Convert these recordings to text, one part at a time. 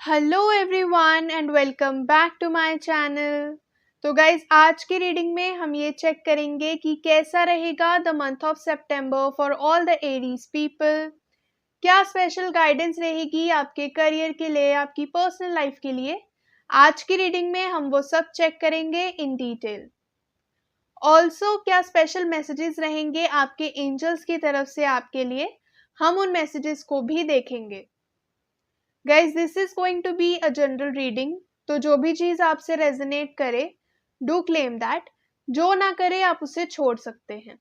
Hello everyone and welcome back to my channel. तो guys आज की रीडिंग में हम ये चेक करेंगे कि कैसा रहेगा the month of September for all the Aries people. क्या स्पेशल गाइडेंस रहेगी आपके करियर के लिए, आपकी पर्सनल लाइफ के लिए। आज की रीडिंग में हम वो सब चेक करेंगे इन डिटेल। ऑल्सो क्या स्पेशल मैसेजेस रहेंगे आपके एंजल्स की तरफ से आपके लिए, हम उन मैसेजेस को भी देखेंगे। Guys this is going to be a general reading, तो जो भी चीज आपसे रेजोनेट करे डू क्लेम दैट, जो ना करे आप उसे छोड़ सकते हैं।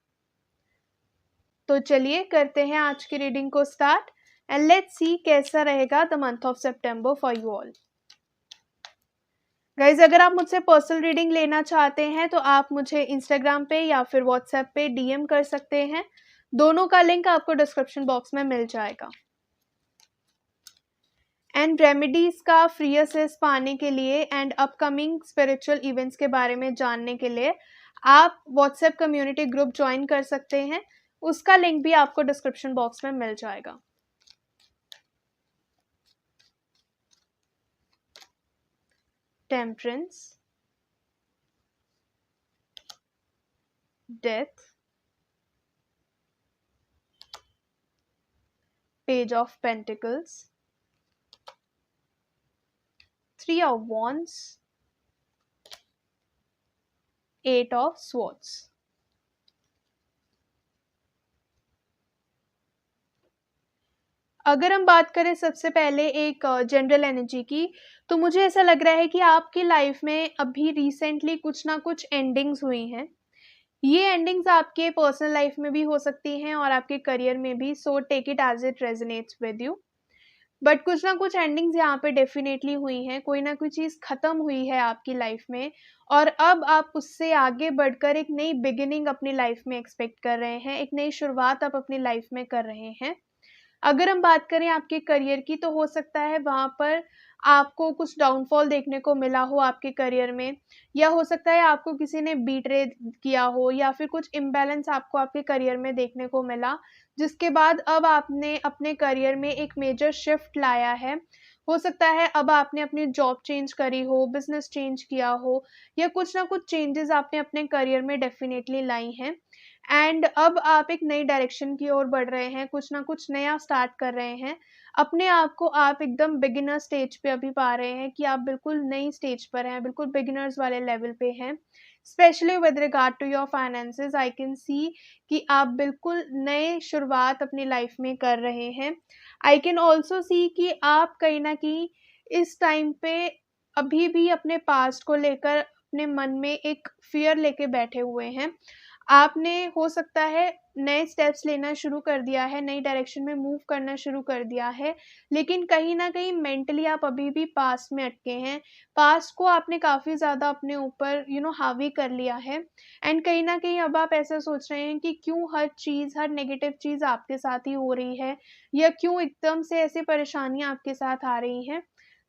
तो चलिए करते हैं आज की रीडिंग को स्टार्ट एंड लेट्स सी कैसा रहेगा the month of September for you all. Guys अगर आप मुझसे पर्सनल रीडिंग लेना चाहते हैं तो आप मुझे इंस्टाग्राम पे या फिर व्हाट्सएप पे डीएम कर सकते हैं। दोनों का लिंक आपको डिस्क्रिप्शन बॉक्स में मिल जाएगा। एंड रेमेडीज का फ्री एक्सेस पाने के लिए एंड अपकमिंग स्पिरिचुअल इवेंट्स के बारे में जानने के लिए आप व्हाट्सएप कम्युनिटी ग्रुप ज्वाइन कर सकते हैं। उसका लिंक भी आपको डिस्क्रिप्शन बॉक्स में मिल जाएगा। Temperance, death, page of pentacles, 3 of wands, 8 of swords। अगर हम बात करें सबसे पहले एक जनरल एनर्जी की, तो मुझे ऐसा लग रहा है कि आपकी लाइफ में अभी रिसेंटली कुछ ना कुछ एंडिंग्स हुई हैं। ये एंडिंग्स आपके पर्सनल लाइफ में भी हो सकती हैं और आपके करियर में भी, so take it as it resonates with you. But कुछ ना कुछ एंडिंग्स यहाँ पे डेफिनेटली हुई हैं, कोई ना कोई चीज़ ख़त्म हुई है आपकी लाइफ में और अब आप उससे आगे बढ़कर एक नई बिगिनिंग अपनी लाइफ में एक्सपेक्ट कर रहे हैं, एक नई शुरुआत आप अपनी लाइफ में कर रहे हैं। अगर हम बात करें आपके करियर की, तो हो सकता है वहाँ पर आपको कुछ डाउनफॉल देखने को मिला हो आपके करियर में, या हो सकता है आपको किसी ने बीट्रे किया हो, या फिर कुछ इम्बैलेंस आपको आपके करियर में देखने को मिला, जिसके बाद अब आपने अपने करियर में एक मेजर शिफ्ट लाया है। हो सकता है अब आपने अपनी जॉब चेंज करी हो, बिजनेस चेंज किया हो, या कुछ ना कुछ चेंजेस आपने अपने करियर में डेफिनेटली लाई हैं एंड अब आप एक नई डायरेक्शन की ओर बढ़ रहे हैं, कुछ ना कुछ नया स्टार्ट कर रहे हैं। अपने आप को आप एकदम बिगिनर स्टेज पे अभी पा रहे हैं कि आप बिल्कुल नई स्टेज पर हैं, बिल्कुल बिगिनर्स वाले लेवल पे हैं। Specially with regard to your finances I can see कि आप बिल्कुल नए शुरुआत अपनी लाइफ में कर रहे हैं। आई कैन ऑल्सो सी कि आप कहीं ना कहीं इस टाइम पे अभी भी अपने पास्ट को लेकर अपने मन में एक फियर लेके बैठे हुए हैं। आपने हो सकता है नए स्टेप्स लेना शुरू कर दिया है, नई डायरेक्शन में मूव करना शुरू कर दिया है, लेकिन कहीं न कहीं मेंटली आप अभी भी पास्ट में अटके हैं। पास्ट को आपने काफ़ी ज़्यादा अपने ऊपर हावी कर लिया है एंड कहीं न कहीं अब आप ऐसा सोच रहे हैं कि क्यों हर चीज़, हर नेगेटिव चीज़ आपके साथ ही हो रही है, या क्यों एकदम से ऐसी परेशानियाँ आपके साथ आ रही हैं।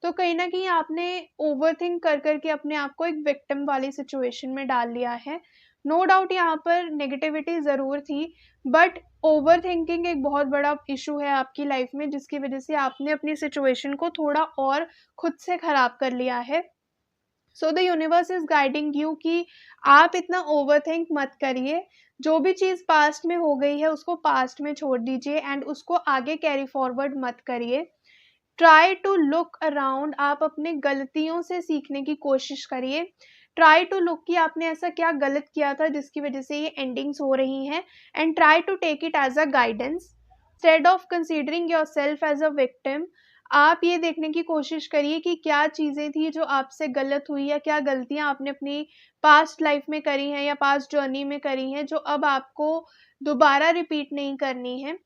तो कहीं न कहीं आपने ओवरथिंक कर के अपने आप को एक विक्टिम वाली सिचुएशन में डाल लिया है। नो डाउट यहाँ पर नेगेटिविटी ज़रूर थी, बट ओवरथिंकिंग एक बहुत बड़ा इशू है आपकी लाइफ में, जिसकी वजह से आपने अपनी सिचुएशन को थोड़ा और खुद से ख़राब कर लिया है। सो the universe is guiding you कि आप इतना ओवरथिंक मत करिए। जो भी चीज़ पास्ट में हो गई है उसको पास्ट में छोड़ दीजिए एंड उसको आगे कैरी फॉरवर्ड मत करिए। ट्राई टू लुक अराउंड, आप अपने गलतियों से सीखने की कोशिश करिए। ट्राई टू लुक कि आपने ऐसा क्या गलत किया था जिसकी वजह से ये एंडिंग्स हो रही हैं, and try to take it as a guidance instead of considering yourself as a victim. आप ये देखने की कोशिश करिए कि क्या चीज़ें थी जो आपसे गलत हुई, या क्या गलतियां आपने अपनी पास्ट लाइफ में करी हैं या पास्ट जर्नी में करी हैं जो अब आपको दोबारा रिपीट नहीं करनी है।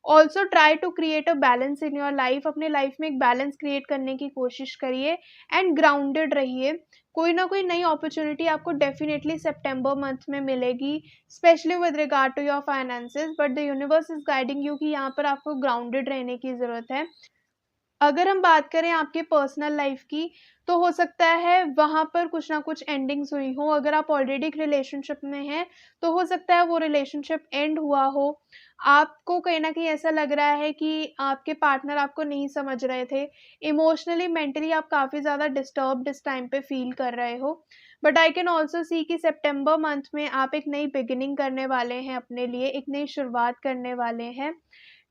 Also try to create a balance in your life, अपने लाइफ में एक बैलेंस क्रिएट करने की कोशिश करिए एंड ग्राउंडेड रहिए। कोई ना कोई नई अपॉर्चुनिटी आपको डेफिनेटली सितंबर मंथ में मिलेगी, specially with regard to your finances, but the universe is guiding you कि यहाँ पर आपको ग्राउंडेड रहने की ज़रूरत है। अगर हम बात करें आपके पर्सनल लाइफ की, तो हो सकता है वहाँ पर कुछ ना कुछ एंडिंग्स हुई हो। अगर आप ऑलरेडी एक रिलेशनशिप में हैं, तो हो सकता है वो रिलेशनशिप एंड हुआ हो। आपको कहीं न कहीं ऐसा लग रहा है कि आपके पार्टनर आपको नहीं समझ रहे थे। इमोशनली, मेंटली आप काफ़ी ज़्यादा डिस्टर्ब्ड इस टाइम पे फ़ील कर रहे हो। But I can also see कि सितंबर मंथ में आप एक नई बिगिनिंग करने वाले हैं अपने लिए, एक नई शुरुआत करने वाले हैं।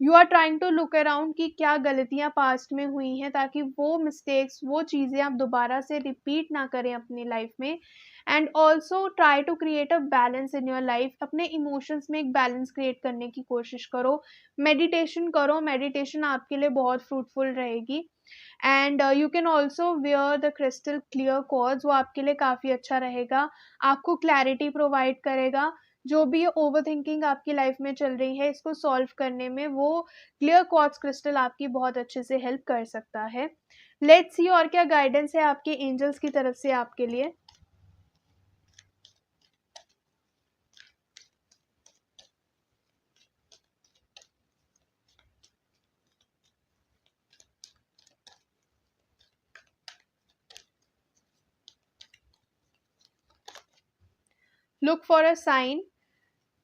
You are trying to look around कि क्या गलतियाँ पास्ट में हुई हैं, ताकि वो मिस्टेक्स, वो चीज़ें आप दोबारा से रिपीट ना करें अपनी लाइफ में। And also try to create a balance in your life. अपने इमोशंस में एक बैलेंस क्रिएट करने की कोशिश करो। मेडिटेशन करो, मेडिटेशन आपके लिए बहुत फ्रूटफुल रहेगी। And you can also wear the crystal clear quartz, वो आपके लिए काफ़ी अच्छा रहेगा, आपको क्लैरिटी प्रोवाइड करेगा। जो भी ओवर थिंकिंग आपकी लाइफ में चल रही है, इसको सॉल्व करने में वो क्लियर क्वार्ट्ज क्रिस्टल आपकी बहुत अच्छे से हेल्प कर सकता है। लेट्स सी और क्या गाइडेंस है आपके एंजल्स की तरफ से आपके लिए। Look for a sign.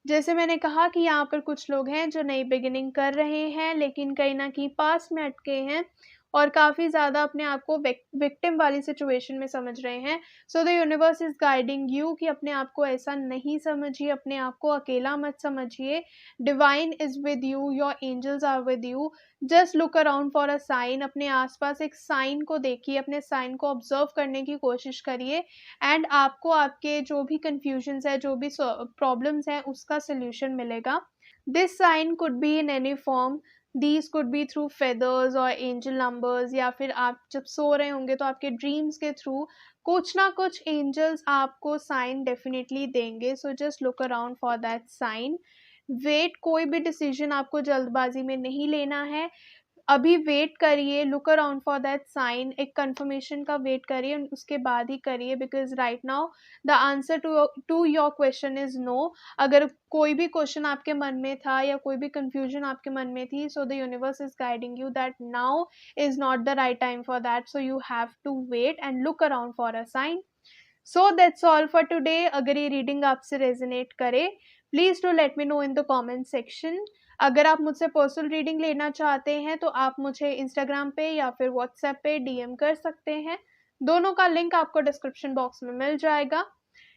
जैसे मैंने कहा कि यहाँ पर कुछ लोग हैं जो नई बिगिनिंग कर रहे हैं, लेकिन कहीं न कहीं पास में अटके हैं और काफ़ी ज़्यादा अपने आप को विक्टिम वाली सिचुएशन में समझ रहे हैं। सो the universe is guiding you कि अपने आप को ऐसा नहीं समझिए, अपने आप को अकेला मत समझिए। Divine is with you, your angels are with you. Just look around for a sign. अपने आस-पास एक साइन को देखिए, अपने साइन को ऑब्ज़र्व करने की कोशिश करिए। एंड आपको आपके जो भी कन्फ्यूजन्स है, जो भी प्रॉब्लम्स हैं, उसका सॉल्यूशन मिलेगा। This sign could be in any form, these could be through feathers और एंजल नंबर्स, या फिर आप जब सो रहे होंगे तो आपके ड्रीम्स के थ्रू कुछ ना कुछ एंजल्स आपको साइन डेफिनेटली देंगे। So just look around for that sign. Wait, कोई भी डिसीजन आपको जल्दबाजी में नहीं लेना है। अभी वेट करिए, look around for that sign, एक कंफर्मेशन का वेट करिए, उसके बाद ही करिए, because right now the answer to your question is no. अगर कोई भी क्वेश्चन आपके मन में था या कोई भी कन्फ्यूजन आपके मन में थी, so the universe is guiding you that now is not the right time for that, so you have to wait and look around for a sign. So that's all for today. अगर ये reading आपसे resonate करे, please do let me know in the comment section. अगर आप मुझसे personal reading लेना चाहते हैं, तो आप मुझे इंस्टाग्राम पे या फिर व्हाट्सएप पे डीएम कर सकते हैं। दोनों का लिंक आपको डिस्क्रिप्शन बॉक्स में मिल जाएगा।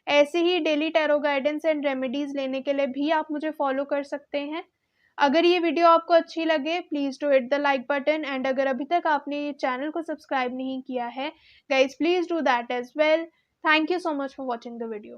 ऐसे ही daily tarot guidance and remedies लेने के लिए भी आप मुझे फॉलो कर सकते हैं। अगर ये वीडियो आपको अच्छी लगे, please do hit the like button, and अगर अभी तक आपने ये चैनल को सब्सक्राइब नहीं किया है, guys please do that as well. Thank you so much for watching the video.